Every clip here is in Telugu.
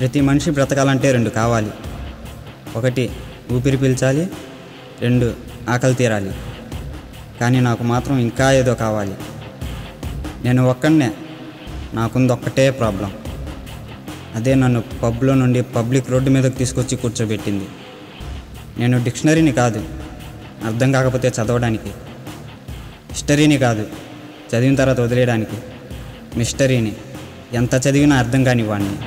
ప్రతి మనిషి బ్రతకాలంటే రెండు కావాలి. ఒకటి ఊపిరి పీల్చాలి, రెండు ఆకలి తీరాలి. కానీ నాకు మాత్రం ఇంకా ఏదో కావాలి. నేను ఒక్కడనే, నాకుంది ఒక్కటే ప్రాబ్లం. అదే నన్ను పబ్లో నుండి పబ్లిక్ రోడ్డు మీదకి తీసుకొచ్చి కూర్చోబెట్టింది. నేను డిక్షనరీని కాదు అర్థం కాకపోతే చదవడానికి, హిస్టరీని కాదు చదివిన తర్వాత వదిలేయడానికి, మిస్టరీని ఎంత చదివినా అర్థం కాని వాడిని.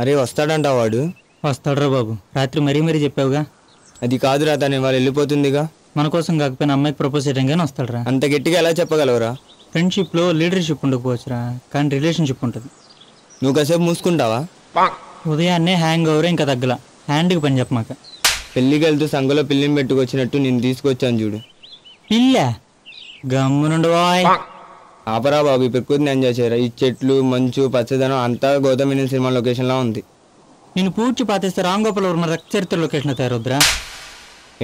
అరే వస్తాడంట వాడు. వస్తాడురా బాబు, రాత్రి మరీ చెప్పావుగా. అది కాదురా, తను వాళ్ళు వెళ్ళిపోతుందిగా. మన కోసం కాకపోయినా అమ్మాయికి ప్రపోజ్ చేయడం కానీ వస్తాడురా. అంత గట్టిగా ఎలా చెప్పగలవురా? ఫ్రెండ్షిప్లో లీడర్షిప్ ఉండకపోవచ్చురా, కానీ రిలేషన్షిప్ ఉంటుంది. నువ్వు కాసేపు మూసుకుంటావా? ఉదయాన్నే హ్యాంగ్ ఓవర్ ఇంకా తగ్గల, హ్యాండ్కి పని చెప్పమాక. పెళ్ళికి వెళ్తూ సంఘలో పిల్లిని పెట్టుకొచ్చినట్టు నేను తీసుకొచ్చాను చూడు. పిల్ల గమ్మునుండు బాయ్. ఆపరా బాబు, ఈ ప్రకృతిని ఎంజాయ్ చేయరా. ఈ చెట్లు, మంచు, పచ్చదనం అంతా గౌతమ్ మీనన్ సినిమా లొకేషన్లా ఉంది. నేను పూడ్చి పాతేస్తే రామ్ గోపాల్ వర్మ రక్తచరిత్ర లొకేషన్ తయారవుద్రా.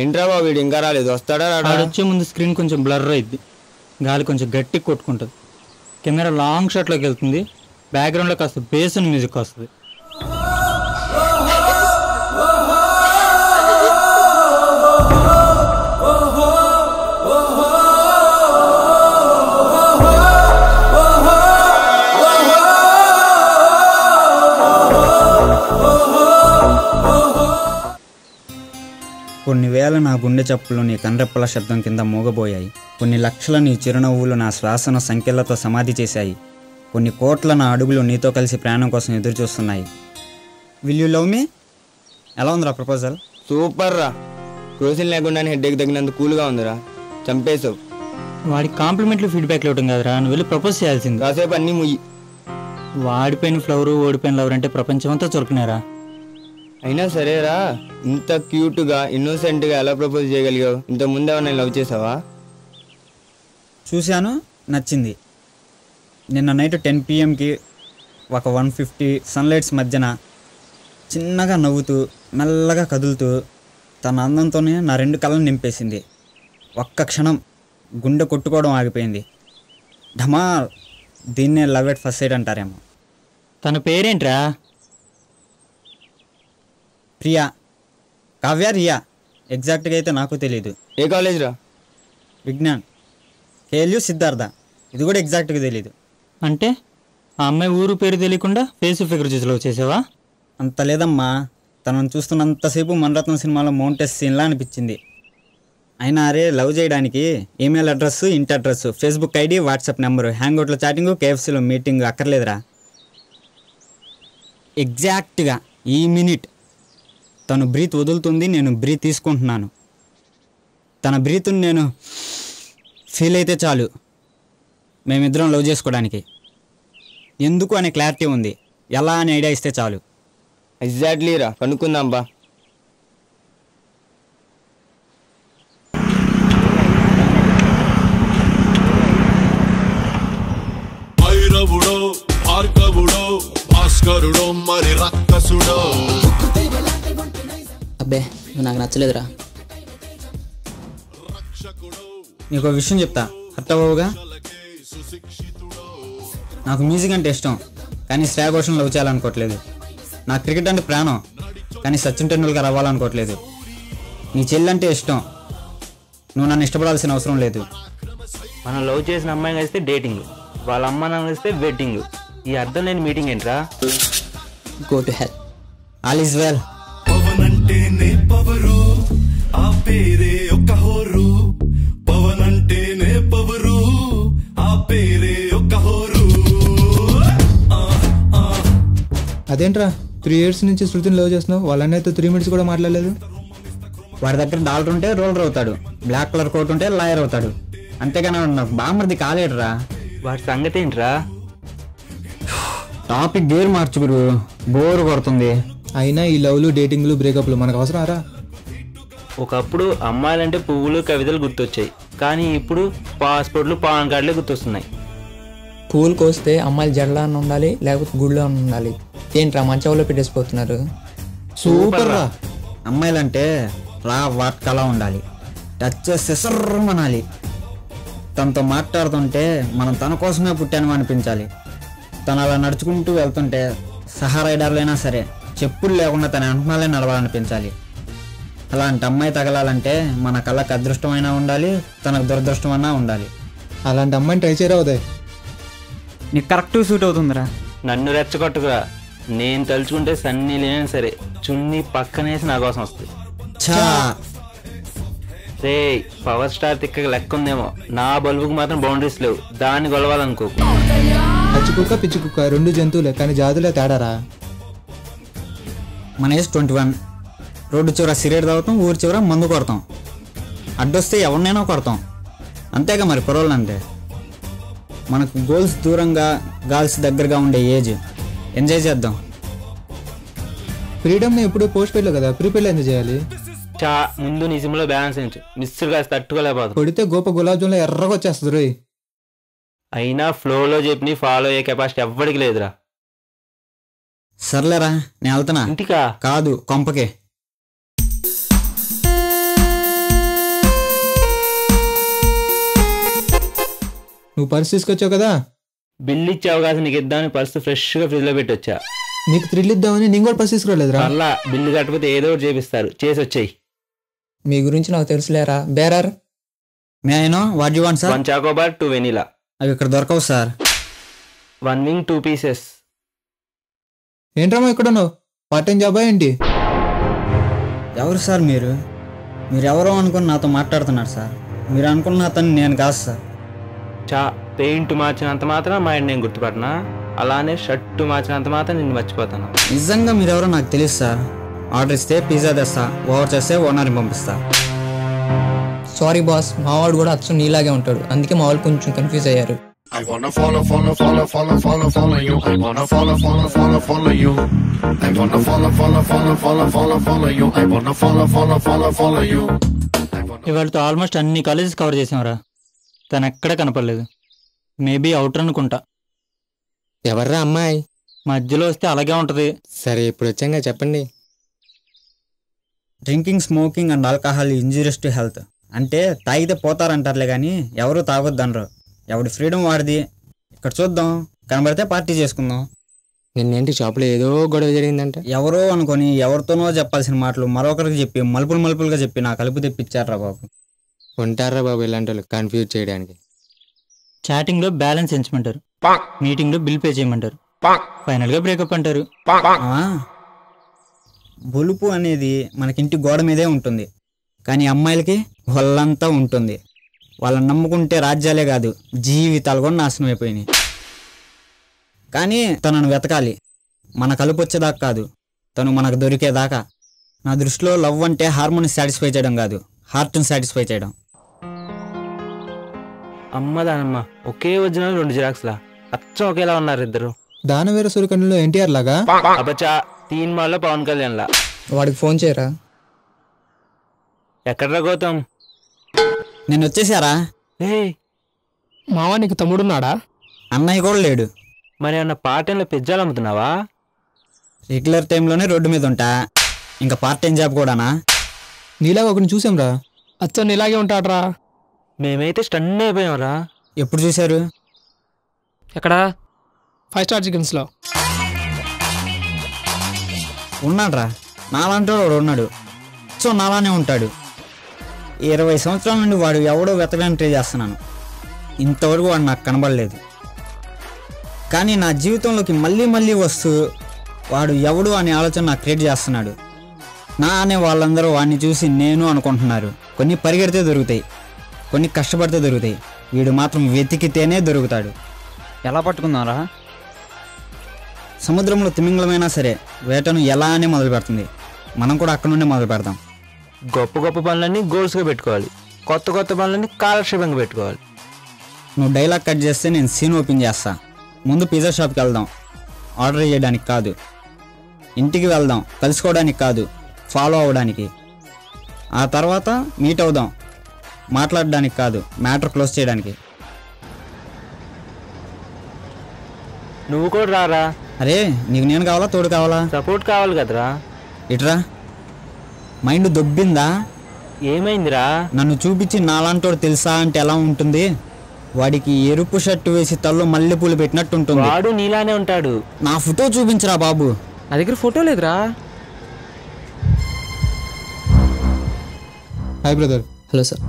ఏంట్రా బాబు, వీడు ఇంకా రాలేదు, వస్తాడా రాడా? వచ్చే ముందు స్క్రీన్ కొంచెం బ్లర్ అయింది, గాలి కొంచెం గట్టి కొట్టుకుంటుంది, కెమెరా లాంగ్ షాట్లోకి వెళ్తుంది, బ్యాక్గ్రౌండ్లో కాస్త బేస్ మ్యూజిక్ వస్తుంది. కొన్ని వేల నా గుండె చప్పులు నీ కండ్రెప్పల శబ్దం కింద మూగబోయాయి. కొన్ని లక్షల నీ చిరునవ్వులు నా శ్వాసను సంఖ్యలతో సమాధి చేశాయి. కొన్ని కోట్ల నా అడుగులు నీతో కలిసి ప్రయాణం కోసం ఎదురు చూస్తున్నాయి. విల్ యూ లవ్ మీ? ఎలా ఉందిరా ప్రపోజల్? సూపర్ రా, క్రోసిన్ లేకుండానే హెడ్ఏక్ తగినంత కూల్గా ఉందిరా. చంపేశావు. వాడికి కాంప్లిమెంట్లు ఫీడ్బ్యాక్లు ఇవ్వడం కాదురా, నువ్వు వెళ్ళి ప్రపోజ్ చేయాల్సింది. కాసేపు అన్నీ ముయ్యి. వాడిపోయిన ఫ్లవరు ఓడిపోయిన లవర్ అంటే ప్రపంచమంతా చొరుకునేరా. అయినా సరేరా, ఇంత క్యూట్గా ఇన్నోసెంట్గా ఎలా ప్రపోజ్ చేయగలిగావు? ఇంతకుముందు ఏమన్నా లవ్ చేసావా? చూశాను, నచ్చింది. నిన్న నైట్ 10 PM ఒక 150 సన్లైట్స్ మధ్యన చిన్నగా నవ్వుతూ మెల్లగా కదులుతూ తన అందంతోనే నా 2 కళ్ళను నింపేసింది. ఒక్క క్షణం గుండె కొట్టుకోవడం ఆగిపోయింది. ఢమాల్. దీన్నే లవ్ ఎట్ ఫస్ట్ సైట్ అంటారేమో. తన పేరేంట్రా? ప్రియా, కావ్య, రియా. ఎగ్జాక్ట్గా అయితే నాకు తెలీదు. ఏ కాలేజ్ రా? విజ్ఞాన్. KLU సిద్ధార్థ. ఇది కూడా ఎగ్జాక్ట్గా తెలీదు. అంటే ఆ అమ్మాయి ఊరు పేరు తెలియకుండా ఫేస్ ఫిగర్ చూసి లవ్ చేసావా? అంత లేదమ్మా, తనను చూస్తున్నంతసేపు మణరత్నం సినిమాలో మౌంటెస్ సీన్లా అనిపించింది. అయినా అరే, లవ్ చేయడానికి ఈమెయిల్ అడ్రస్, ఇంటి address, Facebook ID, WhatsApp number, హ్యాంగ్అవుట్లో చాటింగు, KFCలో మీటింగ్ అక్కర్లేదురా. ఎగ్జాక్ట్గా ఈ మినిట్ తను బ్రీత్ వదులుతుంది, నేను బ్రీత్ తీసుకుంటున్నాను. తన బ్రీత్ని నేను ఫీల్ అయితే చాలు మేమిద్దరం లవ్ చేసుకోవడానికి. ఎందుకు అనే క్లారిటీ ఉంది, ఎలా అనే ఐడియా ఇస్తే చాలు. ఎగ్జాక్ట్లీ రా, కనుక్కుందాం బా. భైరవుడో, భార్గవుడో, భాస్కరుడో, మరి రక్కసుడో. అబ్బే నువ్వు నాకు నచ్చలేదురా. నీకు విషయం చెప్తా, హర్ట్ అవ్వవుగా. నాకు మ్యూజిక్ అంటే ఇష్టం, కానీ శ్రేయా ఘోషల్ లవ్ చేయాలనుకోవట్లేదు. నాకు క్రికెట్ అంటే ప్రాణం, కానీ సచిన్ టెండూల్కర్ అవ్వాలనుకోవట్లేదు. నీ చెల్లి అంటే ఇష్టం, నువ్వు నన్ను ఇష్టపడాల్సిన అవసరం లేదు. మనం లవ్ చేసిన అమ్మాయి కలిస్తే డేటింగ్, వాళ్ళ అమ్మ నాన్న కలిస్తే వెడ్డింగ్. ఈ అర్థం లేని మీటింగ్ ఏంట్రా? Go to hell. All is well. పవనంటేనే పవరు, ఆ పేరే ఒక హోరు. పవనంటేనే పవరు, ఆ పేరే ఒక హోరు. అదేంట్రా 3 years నుంచి శృతిని లవ్ చేస్తున్నావు? వాళ్ళన్నైతే 3 minutes కూడా మాట్లాడలేదు. వాడి దగ్గర $1 ఉంటే రోలర్ అవుతాడు, బ్లాక్ కలర్ కోట్ ఉంటే లాయర్ అవుతాడు. అంతేగాని నాకు బామ్మర్ది కాలేడురా. వాడి సంగతి ఏంట్రా? టాపిక్ గేర్ మార్చు గురు, బోర్ కొడుతుంది. అయినా ఈ లవ్లు, డేటింగ్లు, బ్రేకప్లు మనకు అవసరం రా. ఒకప్పుడు అమ్మాయిలంటే పువ్వులు కవితలు గుర్తొచ్చాయి, కానీ ఇప్పుడు పాస్పోర్ట్లు పాన్ కార్డులే గుర్తొస్తున్నాయి. పూలు కోస్తే అమ్మాయిలు జడలో అన్న ఉండాలి, లేకపోతే గుడిలో అన్న ఉండాలి. ఏంట్రా మంచంలో పెట్టేసిపోతున్నారు? సూపర్ రా. అమ్మాయిలంటే రా వాట్కలా ఉండాలి, టచ్ చేస్తే సర్రమనాలి. తనతో మాట్లాడుతుంటే మనం తన కోసమే పుట్టాను అనిపించాలి. తను అలా నడుచుకుంటూ వెళ్తుంటే సహా రైడర్లైనా సరే చెప్పులు లేకుండా తన వెనకాలే నడవాలనిపించాలి. అలాంటి అమ్మాయి తగలాలంటే మన కళ్ళకి అదృష్టమైనా ఉండాలి, తనకు దురదృష్టమైనా ఉండాలి. అలాంటి అమ్మాయిని ట్రై చేయరా ఉదయ్. నీకు కరెక్ట్ సూట్ అవుతుందిరా. నన్ను రెచ్చగొట్టుకురా. నేను తలుచుకుంటే సన్నీ లేని సరే చున్నీ పక్కనేసి నా కోసం వస్తుంది. చా రే పవర్ స్టార్ తిక్కగా లెక్క ఉందేమో, నా బల్బుకు మాత్రం బౌండరీస్ లేవు, దాన్ని గొలవాలనుకో. పచ్చి కుక్క పిచ్చి కుక్క రెండు జంతువులే, కానీ జాతులే తేడారా. మన ఏజ్ 21. రోడ్డు చివర సిగరెట్ తాగుతాం, ఊరి చివర మందు కొడతాం, అడ్డొస్తే ఎవరినైనా కొడతాం. అంతేగా మరి కుర్రోళ్ళు అంటే. మనకు గోల్స్ దూరంగా గర్ల్స్ దగ్గరగా ఉండే ఏజ్. ఎంజాయ్ చేద్దాం. ఫ్రీడమ్ని ఎప్పుడు పోస్ట్ పెయిడ్లో కదా, ప్రీపెయిడ్లో ఎంజాయ్ చేయాలి. చా ముందు నీ సిమ్లో బ్యాలెన్స్ ఏంటి, మిస్సులు కాస్త తట్టుకోలేకపోతుంది. కొడితే గోప గులాబ్ జామ్లో ఎర్రగా వచ్చేస్తుంది రోయ్. అయినా ఫ్లోలో చెప్పి ఫాలో అయ్యే కెపాసిటీ ఎవ్వడికి లేదురా. సర్లేరా, నేను వెళ్తున్నా. ఇంటికా? కాదు, కొంపకే. నువ్వు పర్స్ తీసుకొచ్చావు కదా, బిల్లు ఇచ్చే అవకాశం నీకు ఇద్దామని పర్సు ఫ్రెష్గా ఫ్రిడ్జ్లో పెట్టి వచ్చా. నీకు థ్రిల్ ఇద్దామని నేను కూడా పర్స్ తీసుకురాలేదురా. అలా బిల్లు కట్టకపోతే ఏదో ఒకటి చేపిస్తారు, చేసి వచ్చాయి. మీ గురించి నాకు తెలుసులేరా. బేరర్ నేను what you want sir? 1 Choco Bar 2 vanilla. అవి ఇక్కడ దొరకవు సార్. 1 wing 2 pieces. ఏంట్రామా ఇక్కడ ఉన్నావు? పార్ట్ టైం జాబా ఏంటి? ఎవరు సార్ మీరు? మీరెవరో అనుకుని నాతో మాట్లాడుతున్నారు సార్. మీరు అనుకున్న అతను నేను కాదు సార్. చా పెయింట్ మార్చినంత మాత్రం మా ఇంటి నేను గుర్తుపట్టినా, అలానే షర్టు మార్చినంత మాత్రం నిన్ను మర్చిపోతాను. నిజంగా మీరెవరో నాకు తెలియదు సార్. ఆర్డర్ ఇస్తే పిజ్జా తెస్తా, ఓవర్ చేస్తే ఓనర్ని పంపిస్తా. సారీ బాస్, మావాడు కూడా అచ్చం నీలాగే ఉంటాడు, అందుకే మా వాళ్ళు కొంచెం కన్ఫ్యూజ్ అయ్యారు. I wanna follow you. I wanna follow you. I wanna follow you. I wanna follow you. ఇవాళతో ఆల్మోస్ట్ అన్ని కాలేజెస్ కవర్ చేసాంరా. తను ఎక్కడ కనపడలేదు. మేబీ అవుటర్ అనుకుంటా. ఎవర్రా అమ్మాయి? మధ్యలో వస్తే అలాగే ఉంటుంది. సరే ఇప్పుడు వచ్చాక చెప్పండి. Drinking, smoking and alcohol injurious to health. అంటే తాగితే పోతారంటారులే కానీ ఎవరు తాగొద్దనరు. ఎవడి ఫ్రీడమ్ వాడిది. ఇక్కడ చూద్దాం, కనబడితే పార్టీ చేసుకుందాం. నిన్నేంటి షాప్లో ఏదో గొడవ జరిగిందంట? ఎవరో అనుకొని ఎవరితోనో చెప్పాల్సిన మాటలు మరొకరికి చెప్పి మలుపులుగా చెప్పి నా కలుపు తెప్పించారా బాబు. ఉంటారా బాబు ఇలాంటి వాళ్ళు కన్ఫ్యూజ్ చేయడానికి? చాటింగ్లో బ్యాలెన్స్ ఎంచమంటారు, మీటింగ్లో బిల్ పే చేయమంటారు, ఫైనల్గా బ్రేకప్ అంటారు. బొలుపు అనేది మనకింటి గోడ మీదే ఉంటుంది, కానీ అమ్మాయిలకి వాళ్ళంతా ఉంటుంది. వాళ్ళని నమ్ముకుంటే రాజ్యాలే కాదు జీవితాలు కూడా నాశనం అయిపోయినాయి. కానీ తనను వెతకాలి, మన కలుపు వచ్చేదాకా కాదు, తను మనకు దొరికేదాకా. నా దృష్టిలో లవ్ అంటే హార్మోని సాటిస్ఫై చేయడం కాదు, హార్ట్ని సాటిస్ఫై చేయడం. అమ్మదానమ్మ ఒకే ఒరిజినల్ 2 జిరాక్స్లా అచ్చం ఒకేలా ఉన్నారు ఇద్దరు. దానవీర సూర్యకండ్లో ఎన్టీఆర్ లాగా. అబ్బచా తీన్మాల్లో పవన్ కళ్యాణ్ లా. వాడికి ఫోన్ చేయరా. ఎక్కడ్రా గౌతమ్? నేను వచ్చేసారా? మావా నీకు తమ్ముడున్నాడా? అన్నయ్య కూడా లేడు. మరి అన్న పార్ట్ టైంలో పిజ్జాలు అమ్ముతున్నావా? రెగ్యులర్ టైంలోనే రోడ్డు మీద ఉంటా, ఇంకా పార్ట్ టైం జాబ్ కూడానా? నీలాగా ఒకరిని చూసాం రా. అచ్చం నీలాగే ఉంటాడ్రా. మేమైతే స్టన్ అయిపోయాంరా. ఎప్పుడు చూశారు? ఎక్కడా? 5 స్టార్ చికెన్స్లో ఉన్నాడ్రా. నాలాంటి వాడు ఉన్నాడు. సో నాలానే ఉంటాడు. 20 సంవత్సరాల నుండి వాడు ఎవడో వెతకడానికి ట్రై చేస్తున్నాను. ఇంతవరకు వాడు నాకు కనబడలేదు. కానీ నా జీవితంలోకి మళ్ళీ వస్తూ వాడు ఎవడు అనే ఆలోచన నాకు క్రియేట్ చేస్తున్నాడు. నా అనే వాళ్ళందరూ వాడిని చూసి నేను అనుకుంటున్నారు. కొన్ని పరిగెడితే దొరుకుతాయి, కొన్ని కష్టపడితే దొరుకుతాయి. వీడు మాత్రం వెతికితేనే దొరుకుతాడు. ఎలా పట్టుకుందాంరా? సముద్రంలో తిమింగలమైనా సరే వేటను ఎలా అని మొదలు పెడుతుంది. మనం కూడా అక్కడ నుండి మొదలు పెడతాం. గొప్ప పనులన్నీ గోల్స్గా పెట్టుకోవాలి, కొత్త పనులన్నీ కాలక్షేపంగా పెట్టుకోవాలి. నువ్వు డైలాగ్ కట్ చేస్తే నేను సీన్ ఓపెన్ చేస్తా. ముందు పిజ్జా షాప్కి వెళ్దాం, ఆర్డర్ చేయడానికి కాదు. ఇంటికి వెళ్దాం, కలుసుకోవడానికి కాదు, ఫాలో అవ్వడానికి. ఆ తర్వాత మీట్ అవుదాం, మాట్లాడడానికి కాదు, మ్యాటర్ క్లోజ్ చేయడానికి. నువ్వు కూడా రారా. అరే నీకు నేను కావాలా, తోడు కావాలా? సపోర్ట్ కావాలి కదరా. ఇట్రా. మైండ్ దొబ్బిందా? ఏమైందిరా? నన్ను చూపించి నాలాంటోడు తెలుసా అంటే ఎలా ఉంటుంది? వాడికి ఎరుపు షర్టు వేసి తల్లో మల్లెపూలు పెట్టినట్టు ఉంటుంది. వాడు నీలానే ఉంటాడు. నా ఫోటో చూపించరా బాబు. నా దగ్గర ఫోటో లేదురా. Hi brother. Hello sir.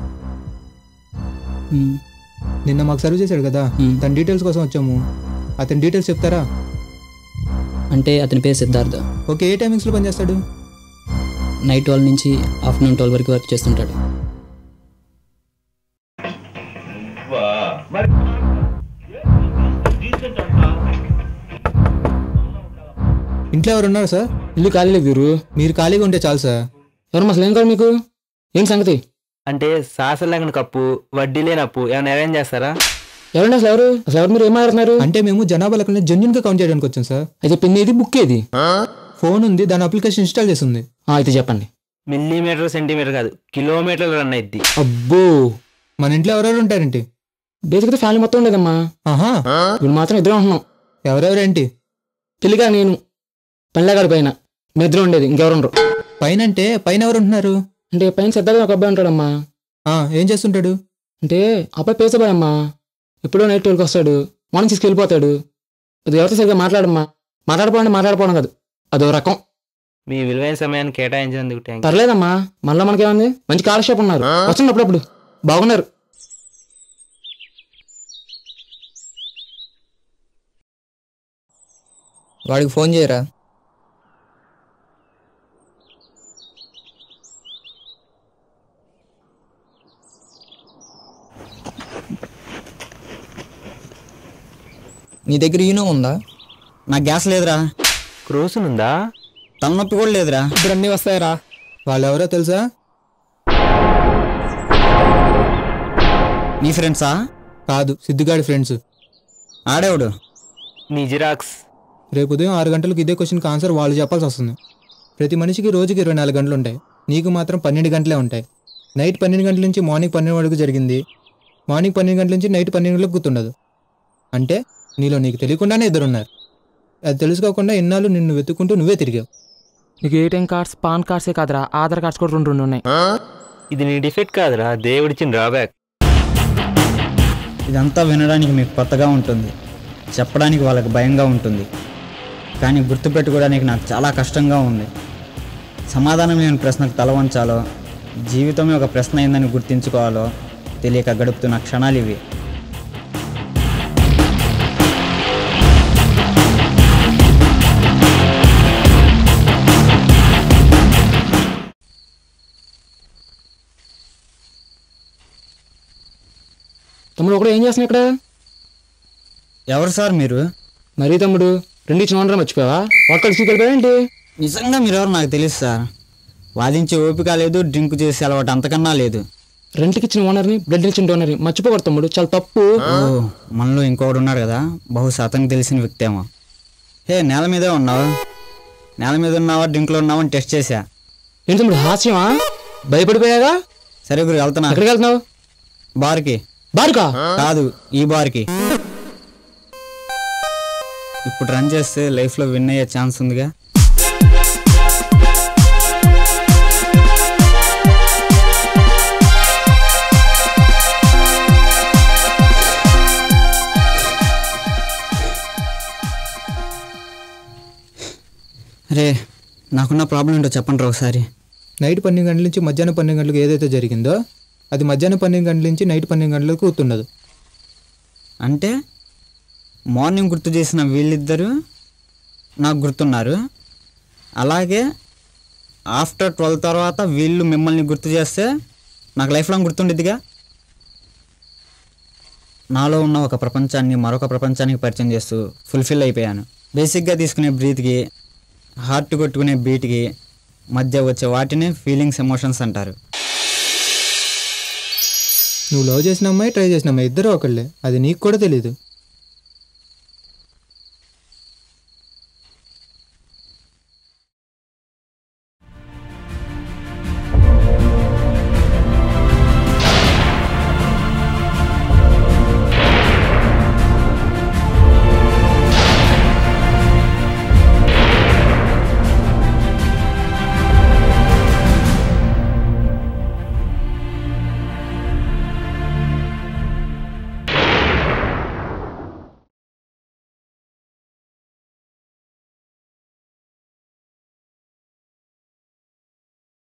నిన్న మాకు సర్వ్ చేశాడు కదా, తన డీటెయిల్స్ కోసం వచ్చాము. అతని డీటెయిల్స్ చెప్తారా? అంటే అతని పేరు సిద్ధార్థ. ఓకే, ఏ టైమింగ్స్లో పనిచేస్తాడు? నైట్ 12 నుంచి ఆఫ్టర్నూన్ 12 వరకు వర్క్ చేస్తుంటాడు. ఇంట్లో ఎవరు ఉన్నారు సార్? ఇల్లు ఖాళీ లేదు గురు. మీరు ఖాళీగా ఉంటే చాలు సార్. ఎవరు అసలు ఏం కాదు మీకు? ఏం సంగతి? అంటే సాసలేని కప్పు, వడ్డీ లేని అప్పు ఏమైనా అరేంజ్ చేస్తారా? ఎవరండి అసలు? ఎవరు మీరు ఏం మాట్లాడుతున్నారు? అంటే మేము జనాభా లెక్కన జెన్యున్గా కౌంట్ చేయడానికి వచ్చాం సార్. అయితే పిన్ ఏది, బుక్ ఏది? ఫోన్ ఉంది, దాని అప్లికేషన్ ఇన్స్టాల్ చేసి ఉంది. అయితే చెప్పండి. మిల్లీమీటర్ సెంటీమీటర్ కాదు, కిలోమీటర్లు రన్ అయింది. అబ్బో, మన ఇంట్లో ఎవరెవరు ఉంటారేంటి? బేసిక్గా ఫ్యామిలీ మొత్తం ఉండేదమ్మా. ఆహా, ఇప్పుడు మాత్రం ఇద్దరం ఉంటున్నాం. ఎవరెవరేంటి? పెళ్లిగా నేను, పెళ్ళగాడి పైన మీ ఇద్దరు ఉండేది, ఇంకెవరు? పైన అంటే పైన ఎవరు ఉంటున్నారు? అంటే పైన సిద్ధార్థ ఒక అబ్బాయి ఉంటాడమ్మా. ఏం చేస్తుంటాడు? అంటే అబ్బాయి పేసబాయ్ అమ్మా. ఎప్పుడో నైట్ 12కి వస్తాడు, మార్నింగ్ 6కి వెళ్ళిపోతాడు. అది ఎవరితో సరిగ్గా మాట్లాడమ్మా. మాట్లాడిపోవడం కాదు, అదో రకం. మీ విలువైన సమయాన్ని కేటాయించినందుకు థాంక్స్. పర్లేదమ్మా, మళ్ళీ మనకేమంది, మంచి కాలక్షేపం ఉన్నారు, వచ్చింది అప్పుడప్పుడు బాగున్నారు. వాడికి ఫోన్ చేయరా? నీ దగ్గర యూనో ఉందా? నా గ్యాస్ లేదురా. క్రోసిన్ ఉందా? తలనొప్పి కూడా లేదురా. ఇప్పుడు అన్నీ వస్తాయరా. వాళ్ళు ఎవరో తెలుసా? నీ ఫ్రెండ్సా? కాదు, సిద్ధిగాడి ఫ్రెండ్స్. ఆడేవుడు? నీ జిరాక్స్. రేపు ఉదయం 6 గంటలకు ఇదే క్వశ్చన్కి ఆన్సర్ వాళ్ళు చెప్పాల్సి వస్తుంది. ప్రతి మనిషికి రోజుకి 24 గంటలు ఉంటాయి, నీకు మాత్రం 12 గంటలే ఉంటాయి. నైట్ 12 గంటల నుంచి మార్నింగ్ 12 వరకు జరిగింది, మార్నింగ్ 12 గంటల నుంచి నైట్ 12 గంటలకు గుర్తుండదు. అంటే నీలో నీకు తెలియకుండానే ఇద్దరున్నారు. అది తెలుసుకోకుండా ఇన్నాళ్ళు నిన్ను వెతుక్కుంటూ నువ్వే తిరిగావు. నీకు ఏటీఎం కార్డ్స్, పాన్ కార్డ్సే కాదురా, ఆధార్ కార్డ్స్ కూడా 2 ఉన్నాయి. ఇది నీ డిఫెక్ట్ కాదురా, దేవుడిచ్చిన డ్రాబ్యాక్. ఇదంతా వినడానికి మీకు కొత్తగా ఉంటుంది, చెప్పడానికి వాళ్ళకి భయంగా ఉంటుంది, కానీ గుర్తుపెట్టుకోవడానికి నాకు చాలా కష్టంగా ఉంది. సమాధానం లేని ప్రశ్నకు తల వంచాలో, జీవితమే ఒక ప్రశ్న అయిందని గుర్తించుకోవాలో తెలియక గడుపుతున్న క్షణాలు ఇవి. తమ్ముడు ఒకడు ఏం చేస్తున్నావు ఇక్కడ? ఎవరు సార్ మీరు? మరీ తమ్ముడు, 2 ఇచ్చిన ఓనర్ మర్చిపోయావా? ఒక్కడి తీసుకెళ్ళిపోయా ఏంటి? నిజంగా మీరెవరు నాకు తెలియదు సార్. వాదించే ఓపిక లేదు, డ్రింక్ చేసే అలవాటు అంతకన్నా లేదు. రెంట్కి ఇచ్చిన ఓనర్ని, బ్లడ్ ఇచ్చిన డోనర్ని మర్చిపోకూడదు తమ్ముడు, చాలా తప్పు. మనలో ఇంకొకడు ఉన్నాడు కదా, బహుశా అతనికి తెలిసిన వ్యక్తేమో. నేల మీదే ఉన్నావు, నేల మీద ఉన్నావా డ్రింక్లో ఉన్నావా అని టెస్ట్ చేశా. ఏంటి తమ్ముడు హాస్యమా? భయపడిపోయాగా? సరే గురు, వెళ్తున్నా. ఎక్కడికి వెళ్తున్నావు? బార్కి. బార్కా? కాదు, ఈ బార్కి. ఇప్పుడు రన్ చేస్తే లైఫ్లో విన్ అయ్యే ఛాన్స్ ఉందిగా. అరే నాకున్న ప్రాబ్లం ఏంటో చెప్పండి రా ఒకసారి. నైట్ 12 గంటల నుంచి మధ్యాహ్నం 12 గంటలకు ఏదైతే జరిగిందో అది మధ్యాహ్నం 12 గంటల నుంచి నైట్ 12 గంటలకు గుర్తుండదు. అంటే మార్నింగ్ గుర్తు చేసిన వీళ్ళిద్దరూ నాకు గుర్తున్నారు, అలాగే ఆఫ్టర్ 12 తర్వాత వీళ్ళు మిమ్మల్ని గుర్తు చేస్తే నాకు లైఫ్ లాంగ్ గుర్తుండిద్దిగా. నాలో ఉన్న ఒక ప్రపంచాన్ని మరొక ప్రపంచానికి పరిచయం చేస్తూ ఫుల్ఫిల్ అయిపోయాను. బేసిక్గా తీసుకునే బ్రీత్కి, హార్ట్ కొట్టుకునే బీట్కి మధ్య వచ్చే వాటిని ఫీలింగ్స్, ఎమోషన్స్ అంటారు. నువ్వు లవ్ చేసిన అమ్మాయి, ట్రై చేసిన అమ్మాయి ఇద్దరు ఒకళ్ళే, అది నీకు కూడా తెలీదు.